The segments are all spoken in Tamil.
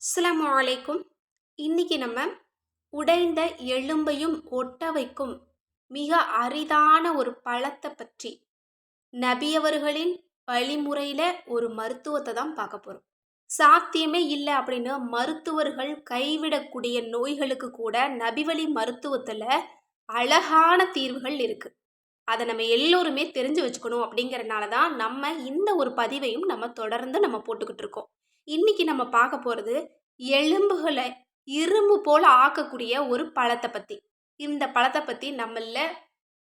அஸ்ஸலாமு அலைக்கும். இன்னைக்கு நம்ம உடைந்த எலும்பையும் ஒட்ட வைக்கும் மிக அரிதான ஒரு பழத்தை பற்றி நபியவர்களின் வழிமுறையில ஒரு மருத்துவத்தை தான் பார்க்க போறோம். சாத்தியமே இல்லை அப்படின்னு மருத்துவர்கள் கைவிடக்கூடிய நோய்களுக்கு கூட நபிவழி மருத்துவத்துல அழகான தீர்வுகள் இருக்கு. அதை நம்ம எல்லோருமே தெரிஞ்சு வச்சுக்கணும் அப்படிங்கறனால தான் நம்ம இந்த ஒரு பதிவையும் நம்ம தொடர்ந்து நம்ம போட்டுக்கிட்டு இருக்கோம். இன்னைக்கு நம்ம பார்க்க போறது எலும்புகளை இரும்பு போல ஆக்கக்கூடிய ஒரு பழத்தை பத்தி. இந்த பழத்தை பத்தி நம்மள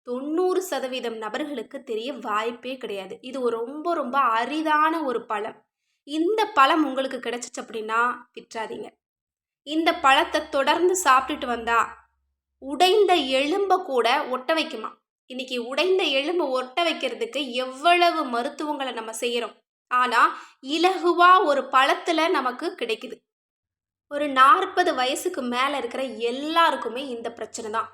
90% நபர்களுக்கு தெரிய வாய்ப்பே கிடையாது. இது ஒரு ரொம்ப ரொம்ப அரிதான ஒரு பழம். இந்த பழம் உங்களுக்கு கிடைச்சிச்சு அப்படின்னா விட்டுறாதீங்க. இந்த பழத்தை தொடர்ந்து சாப்பிட்டுட்டு வந்தா உடைந்த எலும்ப கூட ஒட்ட வைக்குமா. இன்னைக்கு உடைந்த எலும்பு ஒட்ட வைக்கிறதுக்கு எவ்வளவு மருத்துவங்களை நம்ம செய்யறோம். ஆனா இலகுவா ஒரு பழத்துல நமக்கு கிடைக்குது. ஒரு 40 வயசுக்கு மேல இருக்கிற எல்லாருக்குமே இந்த பிரச்சனை தான்.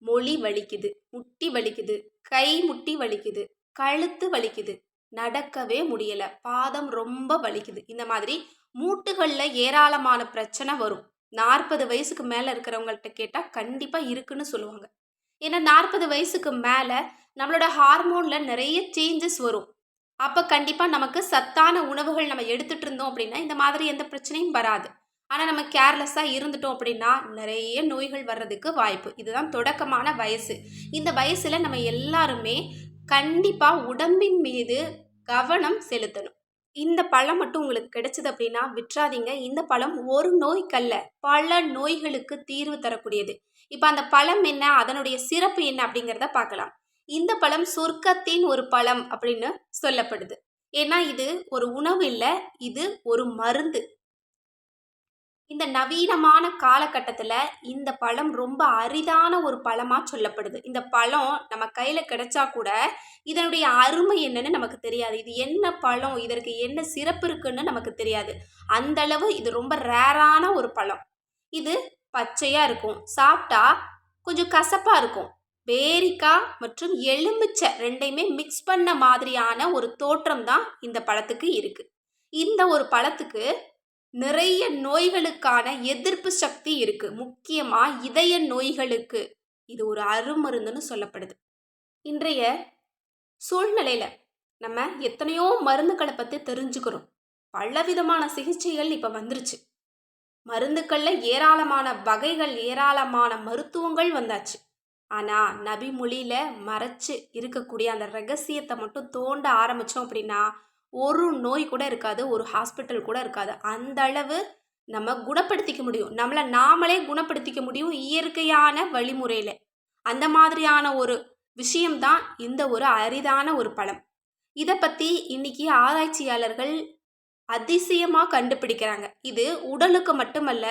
மொழி வலிக்குது, முட்டி வலிக்குது, கை முட்டி வலிக்குது, கழுத்து வலிக்குது, நடக்கவே முடியல, பாதம் ரொம்ப வலிக்குது. இந்த மாதிரி மூட்டுகள்ல ஏராளமான பிரச்சனை வரும். 40 வயசுக்கு மேல இருக்கிறவங்கள்ட்ட கேட்டா கண்டிப்பா இருக்குன்னு சொல்லுவாங்க. ஏன்னா 40 வயசுக்கு மேல நம்மளோட ஹார்மோன்ல நிறைய சேஞ்சஸ் வரும். அப்ப கண்டிப்பா நமக்கு சத்தான உணவுகள் நம்ம எடுத்துட்டு இருந்தோம் அப்படின்னா இந்த மாதிரி எந்த பிரச்சனையும் வராது. ஆனா நம்ம கேர்லெஸ்ஸா இருந்துட்டோம் அப்படின்னா நிறைய நோய்கள் வர்றதுக்கு வாய்ப்பு. இதுதான் தொடக்கமான வயசு. இந்த வயசுல நம்ம எல்லாருமே கண்டிப்பா உடம்பின் மீது கவனம் செலுத்தணும். இந்த பழம் மட்டும் உங்களுக்கு கிடைச்சது அப்படின்னா விட்டுறாதீங்க. இந்த பழம் ஒரு நோய்க்கல்ல, பல நோய்களுக்கு தீர்வு தரக்கூடியது. இப்ப அந்த பழம் என்ன, அதனுடைய சிறப்பு என்ன அப்படிங்கிறத பார்க்கலாம். இந்த பழம் சொர்க்கத்தின் ஒரு பழம் அப்படின்னு சொல்லப்படுது. ஏன்னா இது ஒரு உணவு இல்ல, இது ஒரு மருந்து. இந்த நவீனமான காலகட்டத்துல இந்த பழம் ரொம்ப அரிதான ஒரு பழமா சொல்லப்படுது. இந்த பழம் நம்ம கையில கிடைச்சா கூட இதனுடைய அருமை என்னன்னு நமக்கு தெரியாது. இது என்ன பழம், இதற்கு என்ன சிறப்பு இருக்குன்னு நமக்கு தெரியாது. அந்த அளவு இது ரொம்ப ரேரான ஒரு பழம். இது பச்சையா இருக்கும். சாப்பிட்டா கொஞ்சம் கசப்பா இருக்கும். பேரிக்காய் மற்றும் எலுமிச்சை ரெண்டையுமே மிக்ஸ் பண்ண மாதிரியான ஒரு தோற்றம் தான் இந்த பழத்துக்கு இருக்கு. இந்த ஒரு பழத்துக்கு நிறைய நோய்களுக்கான எதிர்ப்பு சக்தி இருக்கு. முக்கியமா இதய நோய்களுக்கு இது ஒரு அருமருந்துன்னு சொல்லப்படுது. இன்றைய சூழ்நிலையில நம்ம எத்தனையோ மருந்துகளை பத்தி தெரிஞ்சுக்கிறோம். பலவிதமான சிகிச்சைகள் இப்ப வந்துருச்சு. மருந்துக்கள்ல ஏராளமான வகைகள், ஏராளமான மருத்துவங்கள் வந்தாச்சு. ஆனா நபி மொழியில மறைச்சு இருக்கக்கூடிய அந்த ரகசியத்தை மட்டும் தோண்ட ஆரம்பிச்சோம் அப்படின்னா ஒரு நோய் கூட இருக்காது, ஒரு ஹாஸ்பிட்டல் கூட இருக்காது. அந்த அளவு நம்ம குணப்படுத்திக்க முடியும். நம்மளை நாமளே குணப்படுத்திக்க முடியும் இயற்கையான வழிமுறையில. அந்த மாதிரியான ஒரு விஷயம்தான் இந்த ஒரு அரிதான ஒரு பழம். இதை பத்தி இன்னைக்கு ஆராய்ச்சியாளர்கள் அதிசயமா கண்டுபிடிக்கிறாங்க. இது உடலுக்கு மட்டுமல்ல,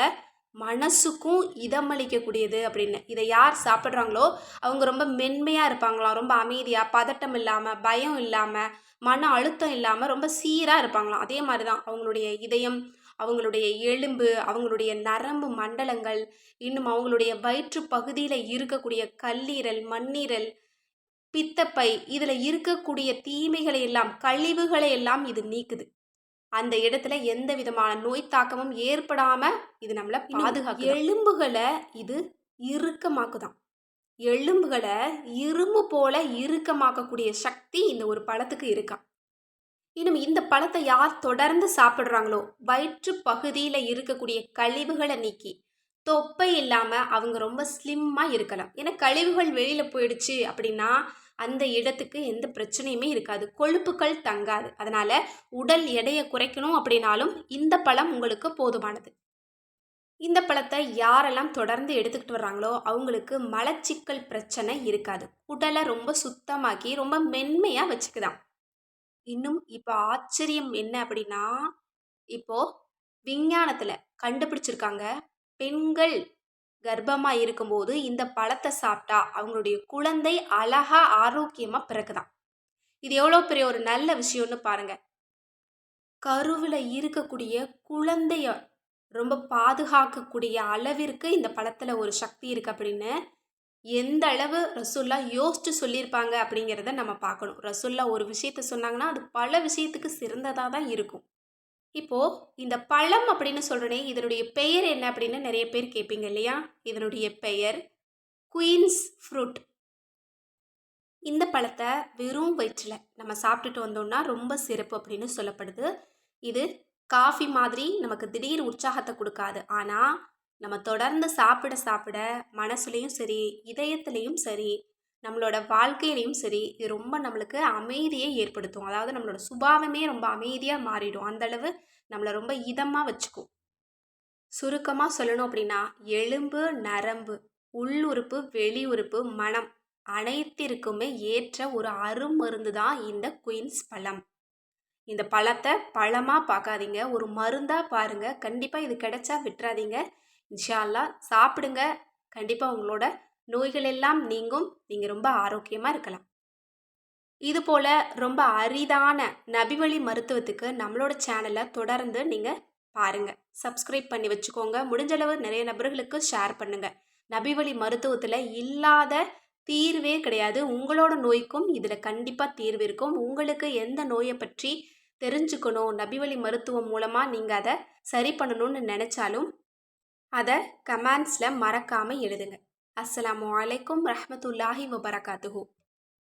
மனசுக்கும் இதமளிக்கக்கூடியது அப்படின்னு. இதை யார் சாப்பிட்றாங்களோ அவங்க ரொம்ப மென்மையா இருப்பாங்களாம், ரொம்ப அமைதியா, பதட்டம் இல்லாம, பயம் இல்லாம, மன அழுத்தம் இல்லாம ரொம்ப சீரா இருப்பாங்களாம். அதே மாதிரிதான் அவங்களுடைய இதயம், அவங்களுடைய எலும்பு, அவங்களுடைய நரம்பு மண்டலங்கள், இன்னும் அவங்களுடைய வயிற்று பகுதியில இருக்கக்கூடிய கல்லீரல், மண்ணீரல், பித்தப்பை, இதுல இருக்கக்கூடிய தீமைகளை எல்லாம், கழிவுகளை எல்லாம் இது நீக்குது. அந்த இடத்துல எந்த விதமான நோய் தாக்கமும் ஏற்படாம இது நம்மள பாதுகாக்குது. எலும்புகளை இது இறுக்கமாக்குதாம். எலும்புகளை இரும்பு போல இறுக்கமாக்கக்கூடிய சக்தி இந்த ஒரு பழத்துக்கு இருக்கா. இன்னும் இந்த பழத்தை யார் தொடர்ந்து சாப்பிட்றாங்களோ வயிற்று பகுதியில் இருக்கக்கூடிய கழிவுகளை நீக்கி தொப்பை இல்லாம அவங்க ரொம்ப ஸ்லிம்மா இருக்கலாம். ஏன்னா கழிவுகள் வெளியில போயிடுச்சு அப்படின்னா அந்த இடத்துக்கு எந்த பிரச்சனையுமே இருக்காது, கொழுப்புகள் தங்காது. அதனால உடல் எடையை குறைக்கணும் அப்படின்னாலும் இந்த பழம் உங்களுக்கு போதுமானது. இந்த பழத்தை யாரெல்லாம் தொடர்ந்து எடுத்துக்கிட்டு வர்றாங்களோ அவங்களுக்கு மலச்சிக்கல் பிரச்சனை இருக்காது. உடலை ரொம்ப சுத்தமாக்கி ரொம்ப மென்மையா வச்சுக்குதாம். இன்னும் இப்போ ஆச்சரியம் என்ன அப்படின்னா, இப்போ விஞ்ஞானத்துல கண்டுபிடிச்சிருக்காங்க, பெண்கள் கர்ப்பமா இருக்கும்போது இந்த பழத்தை சாப்பிட்டா அவங்களுடைய குழந்தை அழகா ஆரோக்கியமா பிறக்குதாம். இது எவ்வளோ பெரிய ஒரு நல்ல விஷயம்னு பாருங்க. கருவில் இருக்கக்கூடிய குழந்தைய ரொம்ப பாதுகாக்கக்கூடிய அளவிற்கு இந்த பழத்துல ஒரு சக்தி இருக்கு அப்படின்னு எந்த அளவு ரசுல்லா யோசிச்சு சொல்லியிருப்பாங்க அப்படிங்கிறத நம்ம பார்க்கணும். ரசுல்லா ஒரு விஷயத்த சொன்னாங்கன்னா அது பல விஷயத்துக்கு சிறந்ததாக தான் இருக்கும். இப்போது இந்த பழம் அப்படின்னு சொல்கிறனே இதனுடைய பெயர் என்ன அப்படின்னு நிறைய பேர் கேட்பீங்க இல்லையா? இதனுடைய பெயர் குயின்ஸ் ஃப்ரூட். இந்த பழத்தை வெறும் வயிற்றில் நம்ம சாப்பிட்டுட்டு வந்தோம்னா ரொம்ப சிறப்பு அப்படின்னு சொல்லப்படுது. இது காஃபி மாதிரி நமக்கு திடீர் உற்சாகத்தை கொடுக்காது. ஆனால் நம்ம தொடர்ந்து சாப்பிட சாப்பிட மனசுலேயும் சரி, இதயத்துலேயும் சரி, நம்மளோட வாழ்க்கையிலையும் சரி, இது ரொம்ப நம்மளுக்கு அமைதியை ஏற்படுத்தும். அதாவது நம்மளோட சுபாவமே ரொம்ப அமைதியாக மாறிடும். அந்தளவு நம்மளை ரொம்ப இதமாக வச்சுக்கும். சுருக்கமாக சொல்லணும் அப்படின்னா, எலும்பு, நரம்பு, உள்ளுறுப்பு, வெளி உறுப்பு, மனம் அனைத்திற்குமே ஏற்ற ஒரு அருமருந்து தான் இந்த குயின்ஸ் பழம். இந்த பழத்தை பழமாக பார்க்காதீங்க, ஒரு மருந்தாக பாருங்கள். கண்டிப்பாக இது கிடைச்சா விட்டுறாதீங்க. இன்ஷா அல்லாஹ் சாப்பிடுங்க. கண்டிப்பாக உங்களோட நோய்கள் எல்லாம் நீங்கும். நீங்கள் ரொம்ப ஆரோக்கியமாக இருக்கலாம். இதுபோல் ரொம்ப அரிதான நபிவழி மருத்துவத்துக்கு நம்மளோட சேனலை தொடர்ந்து நீங்கள் பாருங்கள். சப்ஸ்கிரைப் பண்ணி வச்சுக்கோங்க. முடிஞ்சளவு நிறைய நபர்களுக்கு ஷேர் பண்ணுங்கள். நபிவழி மருத்துவத்தில் இல்லாத தீர்வே கிடையாது. உங்களோட நோய்க்கும் இதில் கண்டிப்பாக தீர்வு இருக்கும். உங்களுக்கு எந்த நோயை பற்றி தெரிஞ்சுக்கணும், நபிவழி மருத்துவம் மூலமாக நீங்கள் அதை சரி பண்ணணும்னு நினச்சாலும் அதை கமெண்ட்ஸில் மறக்காமல் எழுதுங்க. அஸ்ஸலாமு அலைக்கும் ரஹ்மத்துல்லாஹி வபரகாத்துஹு.